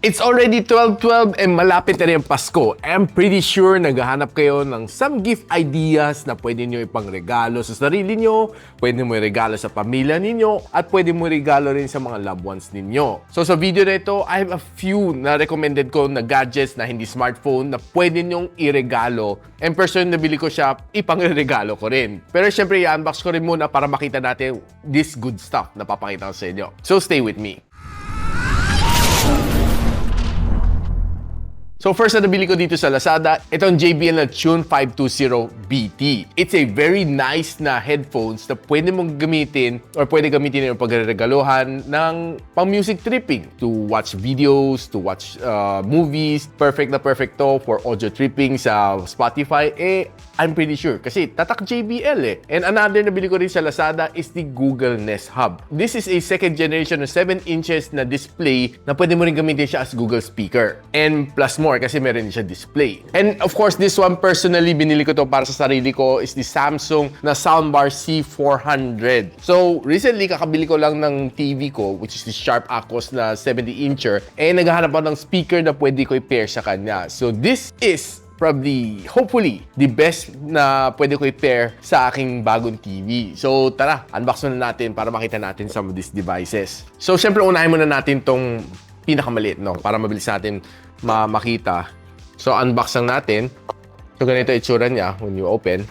It's already 12/12 and malapit na rin ang Pasko. I'm pretty sure naghahanap kayo ng some gift ideas na pwede nyo ipangregalo sa sarili nyo, pwede mo regalo sa pamilya ninyo, at pwede mo regalo rin sa mga loved ones ninyo. So sa video na ito, I have a few na recommended ko na gadgets na hindi smartphone na pwede nyong iregalo. And personally, nabili ko siya, ipangregalo ko rin. Pero syempre, i-unbox ko rin muna para makita natin this good stuff na papakita ko sa inyo. So stay with me. So first na nabili ko dito sa Lazada, itong JBL na Tune 520BT. It's a very nice na headphones na pwede mong gamitin or pwede gamitin yung pagregaluhan ng pang-music tripping. To watch videos, to watch movies. Perfect na perfect to for audio tripping sa Spotify. I'm pretty sure kasi tatak JBL And another na bili ko rin sa Lazada is the Google Nest Hub. This is a second generation na 7 inches na display na pwede mo rin gamitin siya as Google speaker. And plus more kasi meron siya display. And of course, this one personally, binili ko to para sa sarili ko is the Samsung na soundbar C400. So, recently, kakabili ko lang ng TV ko, which is the Sharp Aquos na 70-incher. Naghahanap ako ng speaker na pwede ko i-pair sa kanya. So, this is probably, hopefully, the best na pwede ko i-pair sa aking bagong TV. So, tara, unbox muna natin para makita natin some of these devices. So, syempre, unahin muna natin tong pinakamaliit, no? Para mabilis natin makita. So, unbox lang natin. So, ganito itsura niya when you open.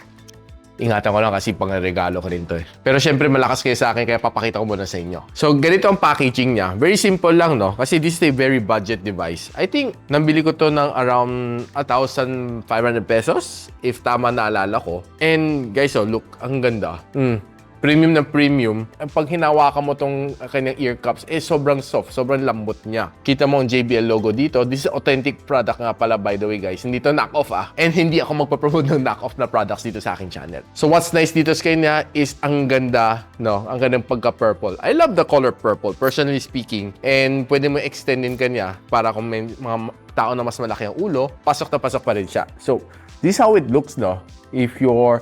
Ingatan ko lang kasi pang-regalo ko rin to Pero syempre, malakas kayo sa akin kaya papakita ko muna sa inyo. So, ganito ang packaging niya. Very simple lang, no? Kasi this is a very budget device. I think, nabili ko to ng around 1,500 pesos, if tama naalala ko. And guys, oh, look, ang ganda. Premium na premium. Pag hinawakan mo tong kanyang ear cups, sobrang soft, sobrang lambot niya. Kita mo ang JBL logo dito. This is authentic product nga pala, by the way, guys. Hindi to knock-off, And hindi ako magpapromote ng knock-off na products dito sa aking channel. So what's nice dito sa kanya is ang ganda, no? Ang gandang pagka-purple. I love the color purple, personally speaking. And pwede mo extend din kanya para kung may mga tao na mas malaki ang ulo, pasok na pasok pa rin siya. So, this is how it looks, no? If you're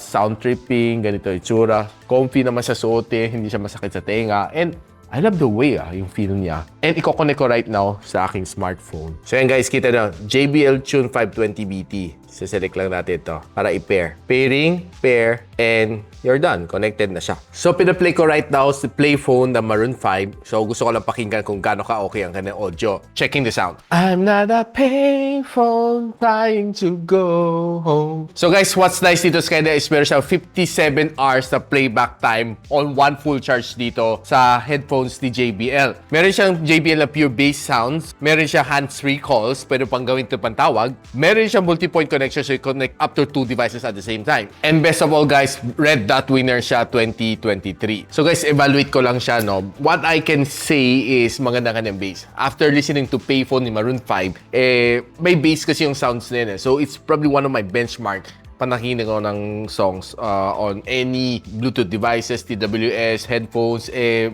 sound tripping, ganito itsura. Comfy naman siya suotin, hindi siya masakit sa tenga. And I love the way, yung feel niya. And i-connect ko right now sa aking smartphone. So yan guys, kita na, JBL Tune 520BT. Select lang natin ito para i-pair. Pairing, pair, and you're done. Connected na siya. So, pina-play ko right now si Play Phone na Maroon 5. So, gusto ko lang pakinggan kung gaano ka-okay ang kanyang audio. Checking the sound. I'm not a payphone trying to go home. So, guys, what's nice dito sa kanya is meron siya 57 hours na playback time on one full charge dito sa headphones ni JBL. Meron siyang JBL na pure bass sounds. Meron siyang hands-free calls. Pwede pang gawin ito pantawag. Meron siyang multi-point connection so you connect up to 2 devices at the same time. And best of all, guys, Red Dot winner siya 2023. So guys, evaluate ko lang siya, no? What I can say is maganda kanyang bass. After listening to Payphone ni Maroon 5, may bass kasi yung sounds nila. So it's probably one of my benchmark panakinig ko ng songs on any Bluetooth devices, TWS, headphones.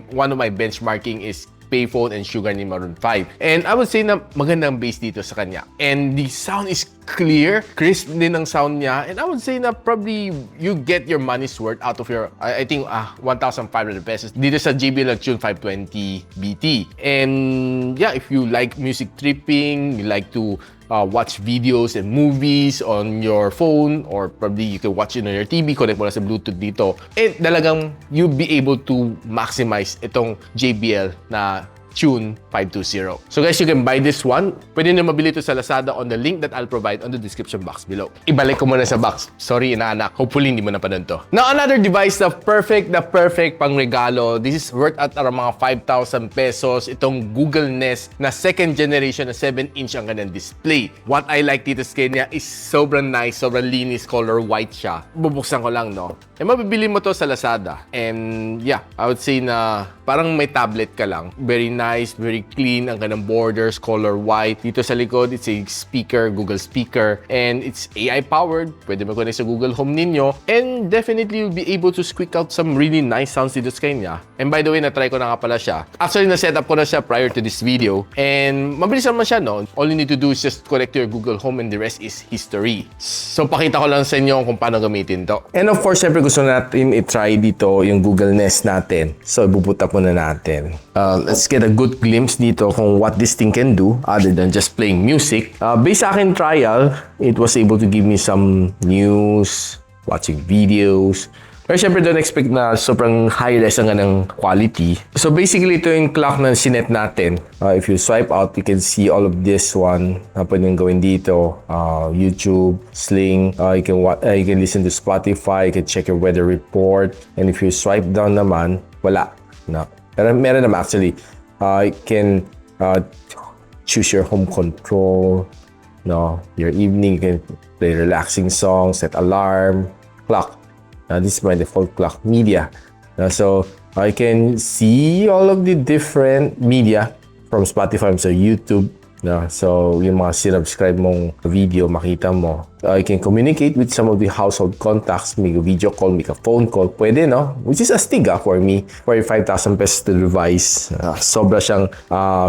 One of my benchmarking is Payphone and Sugar ni Maroon 5. And I would say na magandang bass dito sa kanya. And the sound is clear, crisp din ang sound niya. And I would say na probably you get your money's worth out of your, I think, 1,500 pesos dito sa JBL Tune 520BT. And yeah, if you like music tripping, you like to watch videos and movies on your phone, or probably you can watch it on your TV, connect mo na sa Bluetooth dito. And talagang you'll be able to maximize itong JBL na Tune 520. So guys, you can buy this one. Pwede nyo mabili ito sa Lazada on the link that I'll provide on the description box below. Ibalik ko muna sa box. Sorry, inaanak. Hopefully, hindi mo napanood to. Now, another device na perfect pang regalo. This is worth at around mga 5,000 pesos. Itong Google Nest na second generation na 7-inch ang kanyang display. What I like dito sa kanya is sobrang nice, sobrang linis, color white siya. Bubuksan ko lang, no? Mabibili mo to sa Lazada. And yeah, I would say na parang may tablet ka lang. Very nice, very clean. Ang kanyang borders, color white. Dito sa likod, it's a speaker, Google speaker. And it's AI-powered. Pwede mag-connect sa Google Home ninyo. And definitely, you'll be able to squeak out some really nice sounds dito sa kanya. And by the way, na-try ko na nga pala siya. Actually, na-setup ko na siya prior to this video. And mabilis naman siya, no? All you need to do is just connect to your Google Home and the rest is history. So, pakita ko lang sa inyo kung paano gamitin to. And of course, syempre gusto natin i-try dito yung Google Nest natin. So, ibubuta muna natin. Let's get a good glimpse dito kung what this thing can do other than just playing music. Based sa akin trial, it was able to give me some news, watching videos. Pero syempre don't expect na sobrang high res ang ng quality. So basically ito yung clock na sinet natin. If you swipe out, you can see all of this one na pwedeng gawin dito. YouTube, Sling, you can listen to Spotify, you can check your weather report. And if you swipe down naman, wala. No. Pero meron naman actually. You can choose your home control. No, your evening, you can play relaxing songs, set alarm, clock. This is my default clock media. So I can see all of the different media from Spotify, so YouTube. So yung mga sinubscribe mong video, makita mo. I can communicate with some of the household contacts, make a video call, make a phone call. Pwede, no? Which is astig for me. For 5,000 pesos to device. Sobra siyang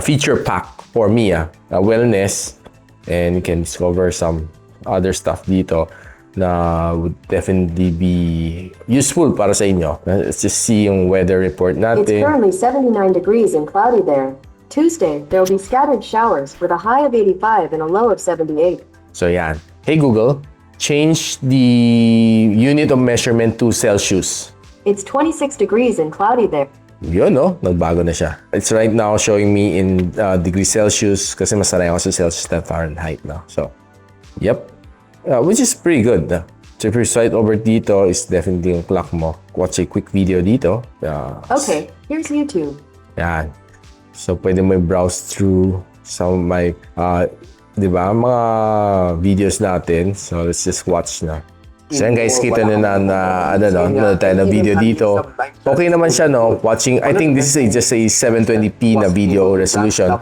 feature pack for me. Wellness. And you can discover some other stuff dito na would definitely be useful para sa inyo. Let's just see yung weather report natin. It's currently 79 degrees and cloudy there. Tuesday, there will be scattered showers with a high of 85 and a low of 78. So yan. Hey Google, change the unit of measurement to Celsius. It's 26 degrees and cloudy there. Yun, no? Nagbago na siya. It's right now showing me in degrees Celsius kasi masanay ako sa Celsius na Fahrenheit, no? So, yep. Which is pretty good. So if you swipe over dito, is definitely yung clock mo. Watch a quick video dito. Okay, here's YouTube. Yan. So pwede mo browse through some of my, di ba, mga videos natin. So let's just watch na. So yan guys, kita na tayo na video dito. Okay naman siya, no? Watching, I think this is just a 720p na video resolution.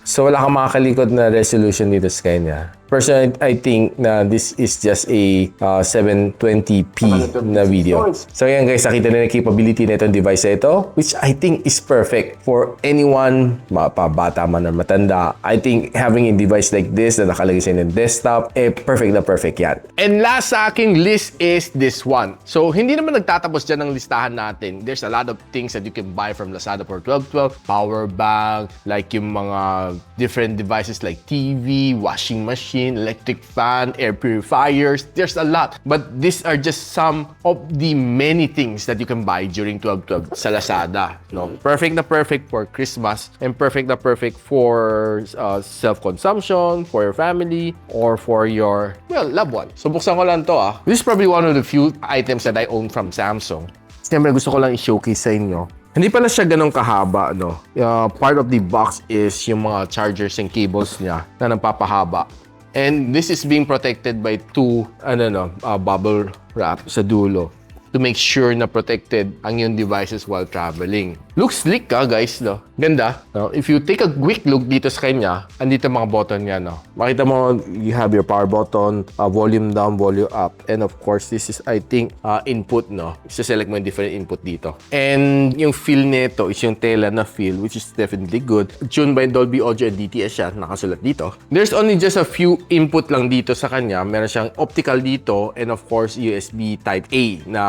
So wala kang makakalikot na resolution dito sa kanya. Personally, I think na this is just a 720p na video. So yan guys, nakita na yung capability na itong device na ito, which I think is perfect for anyone, bata man or matanda. I think having a device like this na nakalagay sa inyong desktop, perfect na perfect yan. And last sa aking list is this one. So hindi naman nagtatapos dyan ang listahan natin. There's a lot of things that you can buy from Lazada for 12.12. Power bank, like yung mga different devices like TV, washing machine, electric fan, air purifiers. There's a lot. But these are just some of the many things that you can buy during 12.12 sa Lazada. No? Perfect na perfect for Christmas and perfect na perfect for self-consumption, for your family, or for your, well, loved one. So buksan ko lang to. This is probably one of the few items that I own from Samsung. Siyempre gusto ko lang i-showcase sa inyo. Hindi pala siya ganun kahaba, no? Part of the box is yung mga chargers and cables niya na nagpapahaba. And this is being protected by two bubble wrap sa dulo to make sure na protected ang yung devices while traveling. Looks slick guys, no? Ganda. No? If you take a quick look dito sa kanya, andito mga button niya, no? Makita mo, you have your power button, volume down, volume up. And of course, this is, I think, input, no? Select mo yung different input dito. And yung feel nito is yung tela na feel, which is definitely good. Tuned by Dolby Audio and DTS siya, nakasulat dito. There's only just a few input lang dito sa kanya. Meron siyang optical dito, and of course, USB Type-A na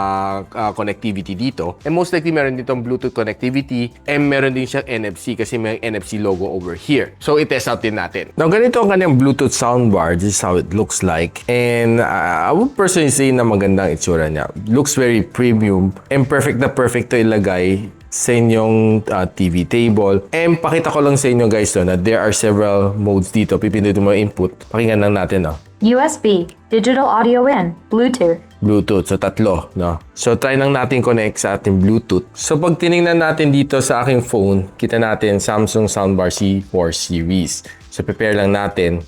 connectivity dito. And most likely, meron ditong Bluetooth connectivity, and meron din siyang NFC kasi may NFC logo over here. So, i-test out din natin. Now, ganito ang kanyang Bluetooth soundbar. This is how it looks like. And I would personally say na magandang itsura niya. Looks very premium and perfect na perfect to ilagay sa inyong TV table. And pakita ko lang sa inyo guys na there are several modes dito. Pipindutin mo input. Pakinggan lang natin. USB, digital audio in, Bluetooth. Bluetooth. So, tatlo, no? So, try lang natin connect sa ating Bluetooth. So, pag tinignan natin dito sa aking phone, kita natin Samsung Soundbar C4 series. So, prepare lang natin.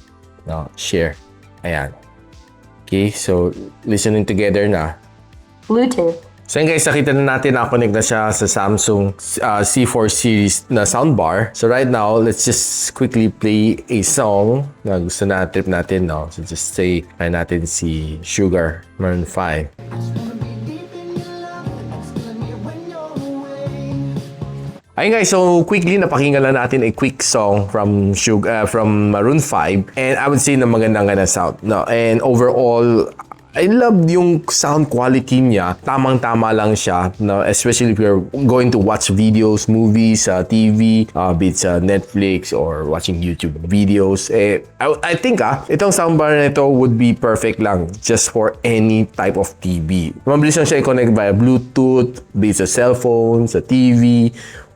No? Share. Ayan. Okay, so, listening together na. Bluetooth. So yun guys, nakita na natin na connect na siya sa Samsung C4 series na soundbar. So right now, let's just quickly play a song na gusto na trip natin, no? So just say, kaya natin si Sugar, Maroon 5. Ayun guys, so quickly napakinggan lang natin a quick song from Maroon 5, and I would say na magandang sound, no? And overall, I love yung sound quality niya. Tamang-tama lang siya, no? Especially if you're going to watch videos, movies, TV, be it sa Netflix or watching YouTube videos. I think itong soundbar na ito would be perfect lang just for any type of TV. Mabilis lang siya i-connect via Bluetooth, be it sa cellphone, sa TV,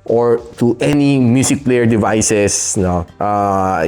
or to any music player devices, no?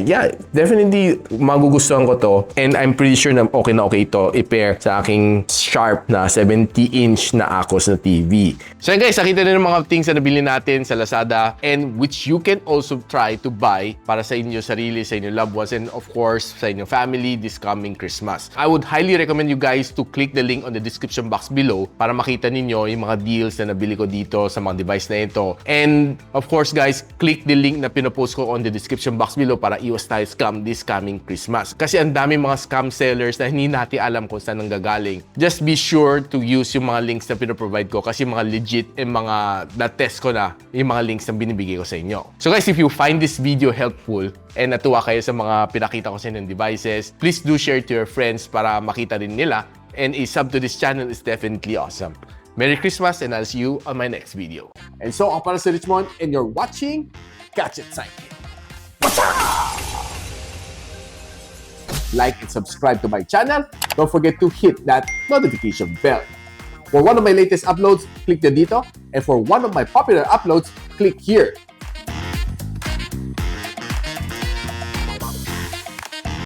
Yeah, definitely magugustuhan ko to, and I'm pretty sure na okay ito i-pair sa aking sharp na 70-inch na Acos na TV. So guys, nakita na ng mga things na nabili natin sa Lazada, and which you can also try to buy para sa inyo sarili, sa inyo loved ones, and of course sa inyo family this coming Christmas. I would highly recommend you guys to click the link on the description box below para makita ninyo yung mga deals na nabili ko dito sa mga device na ito. And of course guys, click the link na pinopost ko on the description box below para iwas tayo scam this coming Christmas. Kasi ang dami mga scam sellers na hindi natin alam kung saan nanggagaling. Just be sure to use yung mga links na pinoprovide ko kasi mga legit and mga na-test ko na yung mga links na binibigay ko sa inyo. So guys, if you find this video helpful and natuwa kayo sa mga pinakita ko sa inyong devices, please do share to your friends para makita rin nila, and a sub to this channel is definitely awesome. Merry Christmas, and I'll see you on my next video. And so, ako para si Richmond, and you're watching Gadget Sidekick. Like and subscribe to my channel. Don't forget to hit that notification bell. For one of my latest uploads, click the dito. And for one of my popular uploads, click here.